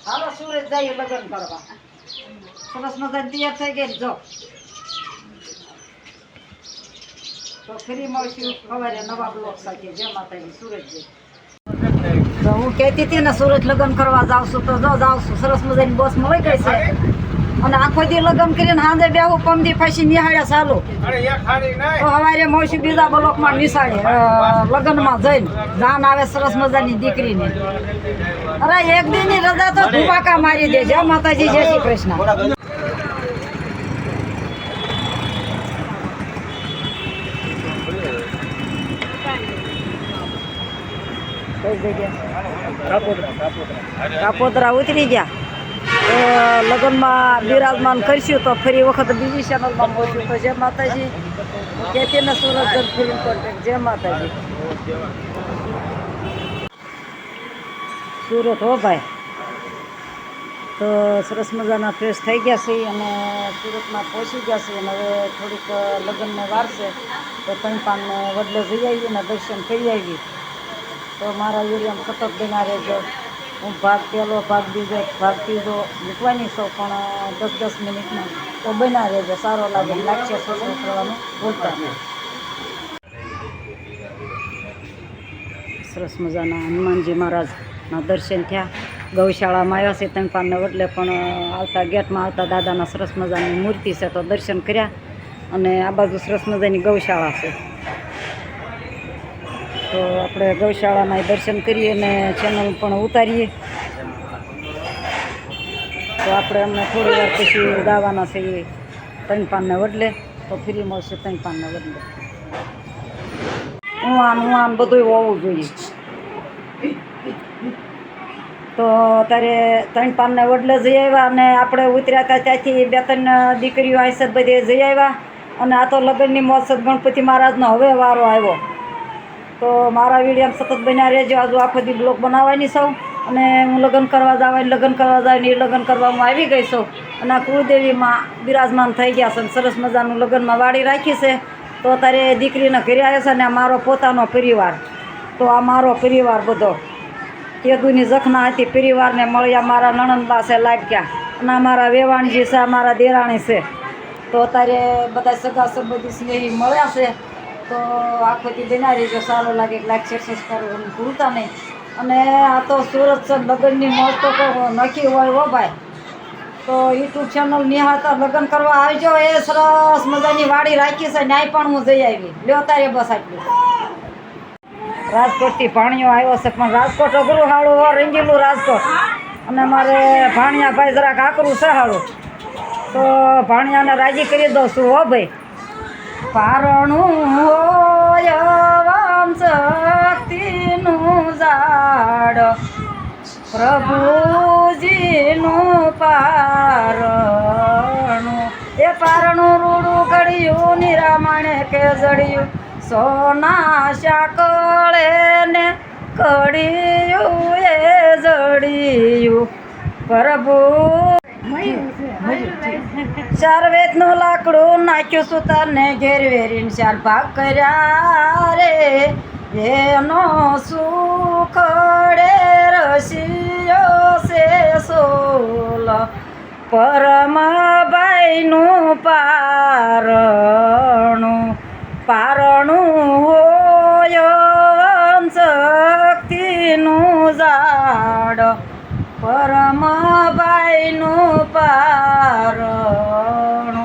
હાલો સુરત જઈએ લગ્ન કરવા. સરસ મજાની તૈયાર થઈ ગઈ. જો તો ફરી મળશું સવારે નવા બ્લોગ સાથે. જય માતાજી. સુરત જઈ તો હું કહેતી હતી ને સુરત લગ્ન કરવા જાઉં છું. તો જો જાઉં છું. સરસ મજાની બસ મળી ગઈ છે અને આખો દી લગ્ન કરીને સાંજે બેહું પમદી ફસી નિહાળ્યા ચાલુ. તો સવારે મળશું બીજા બ્લોકમાં નિશાળે લગ્નમાં જઈને જાન આવે સરસ મજાની દીકરીને. અરે એક દીની રજા તો ધુમાકા મારી દે. જય માતાજી. જય શ્રી કૃષ્ણ. કાપોદરા ઉતરી ગયા તો લગ્નમાં બિરાજમાન કરશું. તો ફરી વખત બીજી ચેનલમાં મળશું. તો જય માતાજી. કહેતી ને સુરત ફિલ્મ કોન્ટેક્ટ. જય માતાજી. સુરત હો ભાઈ. તો સરસ મજાના ફ્રેશ થઈ ગયા છે અને સુરતમાં પહોંચી ગયા છે. અને હવે થોડીક લગ્નને વાર છે તો કંઈ પાનને બદલે જઈ આવીએ ને દર્શન કરી આવીએ. તો મારા વિડીયોમાં સતત બના રહેજો. હું ભાગ પહેલો ભાગ બીજો ભાગ ત્રીજો મૂકવાની છું પણ 10-10 મિનિટમાં તો બના રહેજો. સારો લાગે લાગશે. સબસ્ક્રાઈબ કરવાનું ભૂલતા નહીં. સરસ મજાના હનુમાનજી મહારાજના દર્શન થયા. ગૌશાળામાં આવ્યા છે તંપાનને બદલે પણ આવતા ગેટમાં આવતા દાદાના સરસ મજાની મૂર્તિ છે તો દર્શન કર્યા. અને આ બાજુ સરસ મજાની ગૌશાળા છે તો આપણે ગૌશાળાના દર્શન કરીએ અને ચેનલ પણ ઉતારીએ. તો આપણે અમને થોડી વાર પછી દાવાના છે તંપાનને બદલે. તો ફ્રી મળશે તંપાનને બદલે. ઉવાન બધું હોવું જોઈએ. તો અત્યારે તંપાનને બદલે જઈ આવ્યા અને આપણે ઉતર્યા હતા ત્યાંથી 2-3 દીકરીઓ આઈસત બધી જઈ આવ્યા. અને આ તો લગ્નની મોસત ગણપતિ મહારાજનો હવે વારો આવ્યો. તો મારા વિડીયોમાં સતત બન્યા રહેજો. આજુ આખો દી બ્લોગ બનાવવાની છું અને હું લગ્ન કરવા જવાની લગ્ન કરવા હું આવી ગઈ છું. અને આ કુળદેવીમાં બિરાજમાન થઈ ગયા છે. સરસ મજાનું લગ્નમાં વાડી રાખી છે. તો અત્યારે દીકરીને ઘરે આવ્યા છે અને આ મારો પોતાનો પરિવાર. તો આ મારો પરિવાર બધો કેદુની જખના હતી પરિવારને મળ્યા. મારા નણંદબા છે લાડક્યા અને અમારા વેવાણજી છે, અમારા દેરાણી છે. તો અત્યારે બધા સગા સંબંધી સ્નેહી મળ્યા છે. તો આખોથી બના રહેજો. સારો લાગે લાઈક શેર સબસ્ક્રાઈબ ભૂલતા નહીં. અને આ તો સુરત છે લગ્નની મોજ તો નક્કી હોય હો ભાઈ. તો યુટ્યુબ ચેનલ નિહાળતા લગ્ન કરવા આવજો. એ સરસ મજાની વાડી રાખી છે. ન્યાય પણ હું જઈ આવી. લ્યો તારે બસ આટલું. રાજકોટથી ભાણિયો આવ્યો છે પણ રાજકોટ અઘરું હાળું હો રંગીલું રાજકોટ. અને મારે ભાણિયા ભાઈ જરાક આકરું છે હાળું. તો ભાણિયાને રાજી કરી દઉં છું હો ભાઈ. પારણું હોય વામ શક્તિનું ઝાડ પ્રભુજીનું પારણું. એ પારણું રૂડું ઘડ્યું નિરામણે કે જડ્યું. સોના શાકળે ને કડિયું એ જડિયું. પ્રભુ ચાર વેદનું લાકડું નાખ્યું સુતારને ઘેર વેરીને 4 ભાગ કર્યા રે. એનો સુખડે રસિયો છે સોલ પરમભાઈનું પારણું. પારણું હોય શક્તિનું ઝાડ પરમભાઈનું પારણું.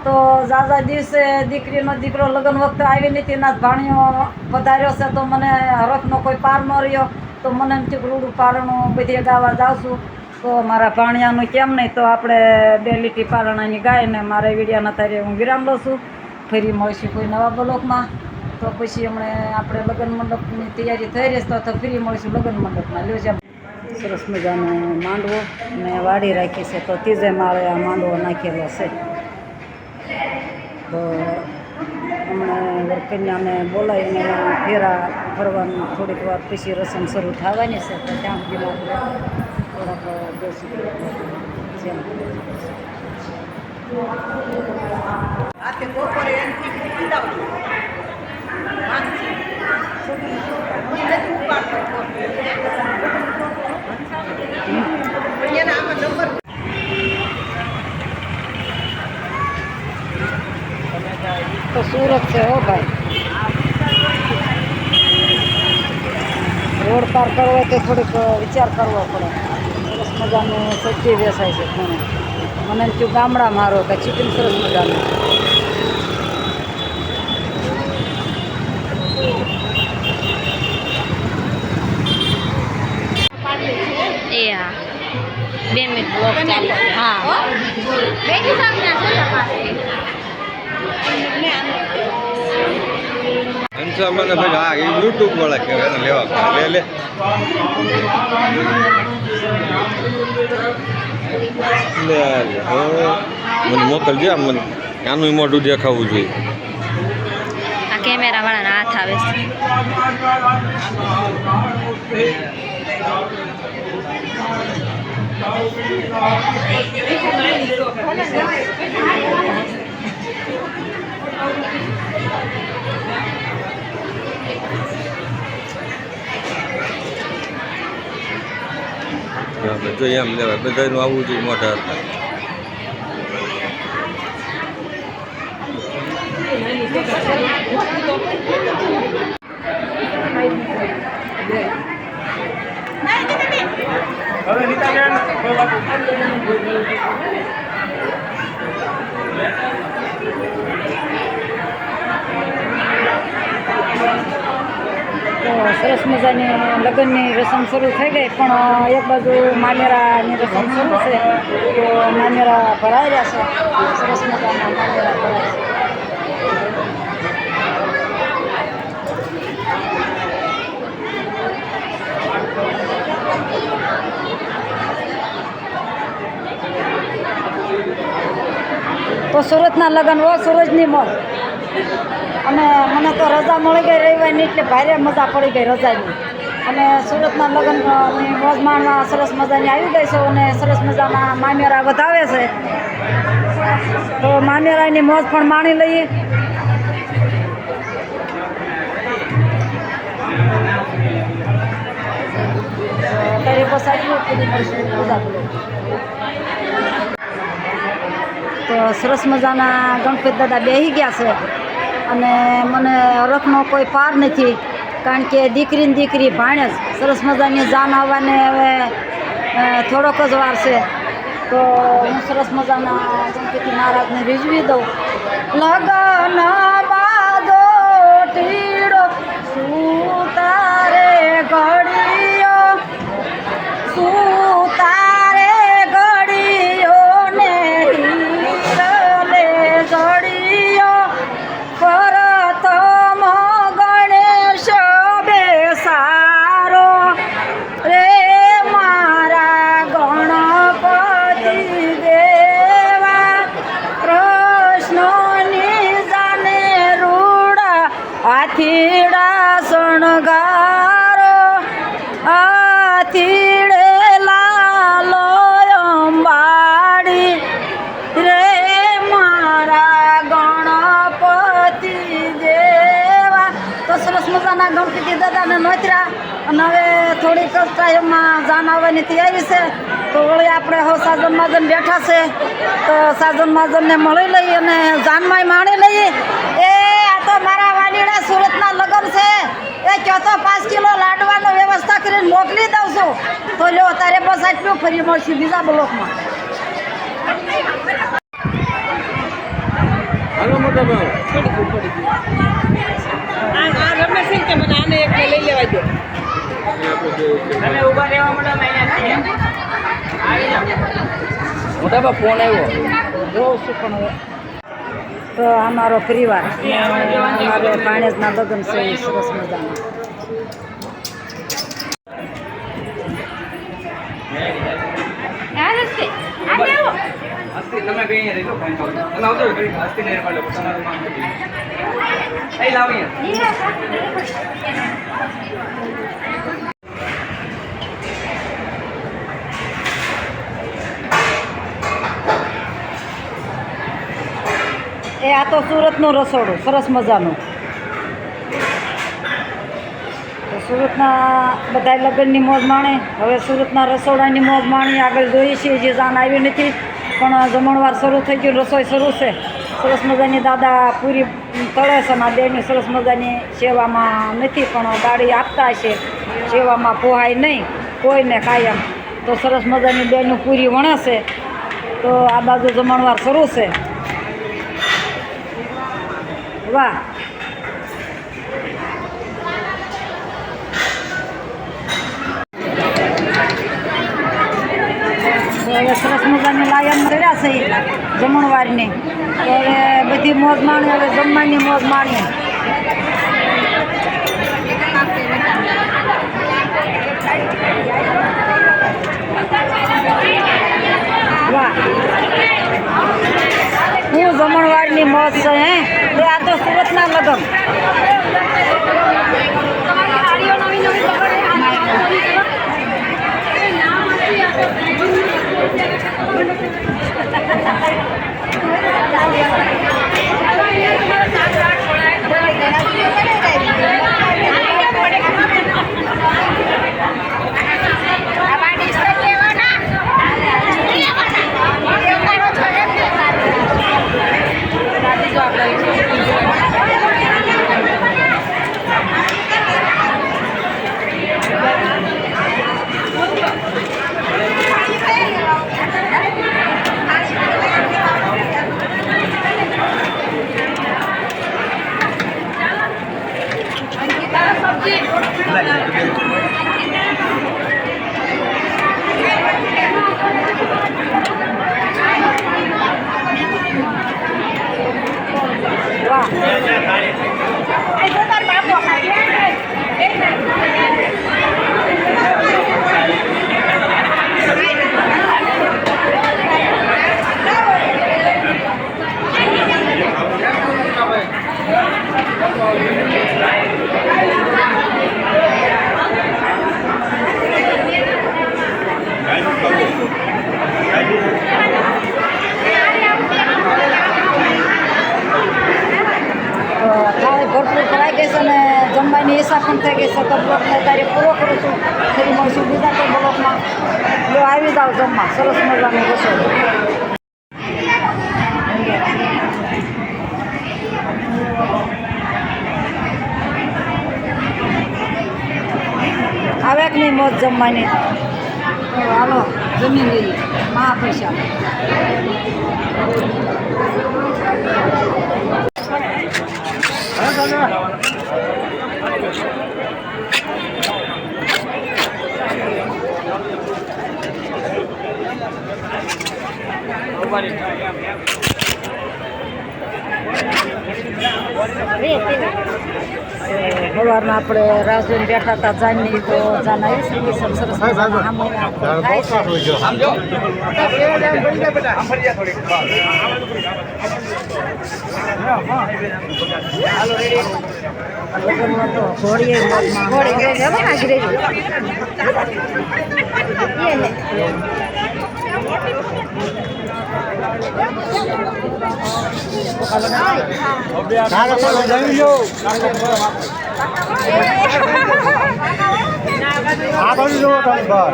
તો ઝાઝા દિવસે દીકરીનો દીકરો લગ્ન વખતે આવી નથી ના ભાણિયો પધાર્યો છે. તો મને હરખનો કોઈ પાર ન રહ્યો. તો મને એમ થયું રૂડું પારણું બધી ગાવા જાઉં છું. તો મારા ભાણિયાનું કેમ નહીં. તો આપણે 2 લીટી પારણાની ગાયને મારા વિડીયાના તારે હું વિરામ લઉં છું. ફરી મળશું કોઈ નવા બ્લોગમાં. તો પછી હમણે આપણે લગ્ન મંડપની તૈયારી થઈ રહી છે. તો ફરી મળીશું લગ્ન મંડપમાં. લ્યો છે સરસ મજાનો માંડવો ને વાડી રાખી છે. તો 3 માળે આ માંડવો નાખેલો છે. તો હમણાં વરકન્યાને બોલાવીને ફેરા ફરવાનું થોડીક વાર પછી રસમ શરૂ થવાની છે. તો ત્યાં સુધી થોડાક બેસી સુરત છે હો ભાઈ. રોડ પાર કરવો હોય તો થોડીક વિચાર કરવો પડે. સરસ મજાનું સબ્જી વેચાય છે ઘણું. મને થયું ગામડા મારો કે ચિકન સરસ મજાનું. એ હા 2 મિનિટ બ્લોગ ચાલુ છે. હા મને ભાઈ હા એ યુટ્યુબ વાળા કહેવાય એને લેવા લે લે મને મોકલજે આમ મને આનું મોઢું દેખાવું જોઈએ. આ કેમેરા વાળાના હાથ આવે જોઈએ એમ લેવાય બધાનું આવવું જોઈએ મોટા હતા. તો સરસ મજાની લગ્નની રસમ શરૂ થઈ ગઈ પણ એક બાજુ મામેરાની રસમ શરૂ છે તો મામેરા ભરાઈ રહ્યા છે. સરસ મજાના મામેરા ભરાય છે. તો સુરતના લગ્ન હો સૂરજની મોજ. અને મને તો રજા મળી ગઈ રવિવારની એટલે ભારે મજા પડી ગઈ રજાની. અને સુરતના લગ્નની મોજ માણવા સરસ મજાની આવી ગઈ છે અને સરસ મજાના મામેરા વધાવે છે. તો મામેરાની મોજ પણ માણી લઈએ. અત્યારે બસ આટલું પૂરી મળશે મજા બોલો. તો સરસ મજાના ગણપતિ દાદા બેસી ગયા છે અને મને હરખનો કોઈ પાર નથી કારણ કે દીકરીને દીકરી ભાણેજ સરસ મજાની જાન આવવાને હવે થોડોક જ વાર છે. તો હું સરસ મજાના ગણપતિ મહારાજને રીઝવી દઉં. લગન બાદો ટીડો સુતારે ઘડીઓ સુતારે ઘડીઓ ને હીરલે ઘડીઓ પ્રથમ ગણેશ બેસારો રે મારા ગણપતિ દેવા કૃષ્ણની જાને રૂડા હાથીડા શણગારો હાથીડે લાલો અંબાડી રે મારા ગણપતિ દેવા. તો સરસ મજાના ગણપતિ દાદાને નોતર્યા અને હવે થોડીક જ ટાઈમમાં જાન આવવાની તૈયારી છે. તો વળી આપણે હો સાજન માજન બેઠા છે તો સાજન માજનને મળી લઈએ અને જાનમાંય માણી લઈએ. એ આ તો મારા વાડીડા સુરતના લગ્ન છે એ કહો તો 5 કિલો લાડવાનો વ્યવસ્થા કરીને મોકલી દઉં છું. તો લ્યો તારે બસ આટલું ફરી મળશું બીજા બ્લોકમાં. હાલો મોટા ભાઈ રમેશ કે મને આને એક લઈ લેવા દો. તમે ઊભા રહેવા મળો મોટા બા ફોન આવ્યો જોઉં છું પણ હવે તો આ મારો પરિવાર મારો ભાણેજના લગ્ન છે એ સરસ મજાના. તમે બે અહીંયા રહી લો ફોન તમે આવજો ઘડી હસ્તી લઈને પાડો તમારું કામ કરી અહીં લાવ એ આ તો સુરતનું રસોડું સરસ મજાનું. તો સુરતના બધા લગ્નની મોજ માણે. હવે સુરતના રસોડાની મોજ માણી આગળ જોઈએ છીએ. જે જાન આવી નથી પણ જમણવાર શરૂ થઈ ગયું. રસોઈ શરૂ છે. સરસ મજાની દાદા પૂરી તળે છે આ બેની સરસ મજાની સેવામાં નથી પણ ગાડી આપતા હશે સેવામાં પોહાય નહીં કોઈને કાયમ તો સરસ મજાની બેનું પૂરી વણે છે તો આ બાજુ જમણવાર શરૂ છે વાહ હવે સરસ મજાની લાયન કર્યા છે જમણવારની તો હવે બધી મોજ માણી હવે જમવાની મોજ માણીએ વાહ હું જમણવારની મોજ છે હે એ આ તો સુરતના લગન ભરપૂર કરાઈ ગઈ છે અને જમવાની હિસાબ પણ થઈ ગઈ છે તો બ્લોકને તારે પૂરો કરું છું ફરી મળશું બીજા કોઈ બ્લોકમાં જો આવી જાઓ જમવા સરસ મજાનું રસોઈ આવે કે નહીં મોજ જમવાની તો હાલો જમી લઈએ મહાપૈસા સવારના આપણે રાહ જોઈને બેઠા હતા જાનની તો જાન આવી છે સરસ આ બાજુ જોવો તમે બહાર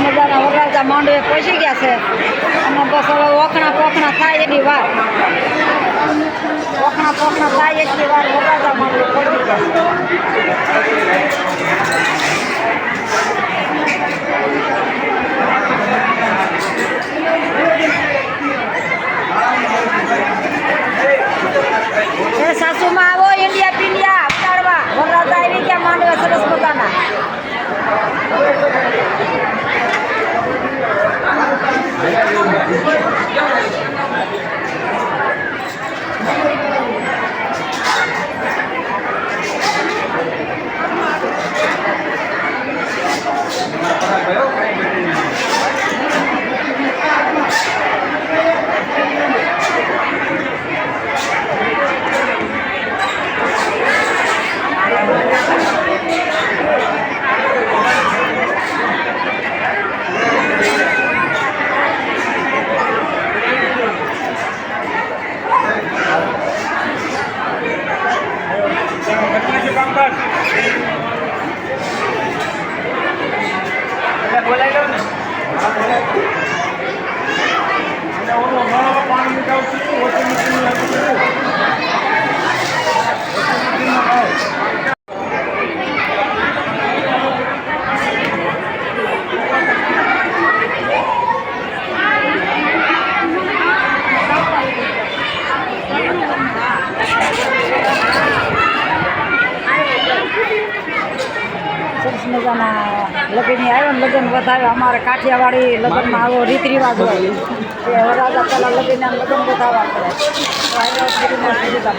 મજાના વરરાજા માંડવે પહોંચી ગયા છે અને બસ હવે ઓખણા પોખણા થાય એની વાર ઓખણા પોખણા થાય એટલી વાર વરરાજા માંડવે પહોંચી ગયા સાસુમાં આવો ઇન્ડિયા પિંડિયા ઉતારવા વરરાજા આવી ગયા માંડવે સરસ મજાના Thank you. સરસ મજાના લગ્નની આવ્યો ને લગ્ન વધાવ્યો. અમારે કાઠિયાવાડી લગ્નમાં આવો રીત રિવાજ હોય કે વરાજા પહેલાં લગ્ન બતાવવા પડે. તો આવ્યો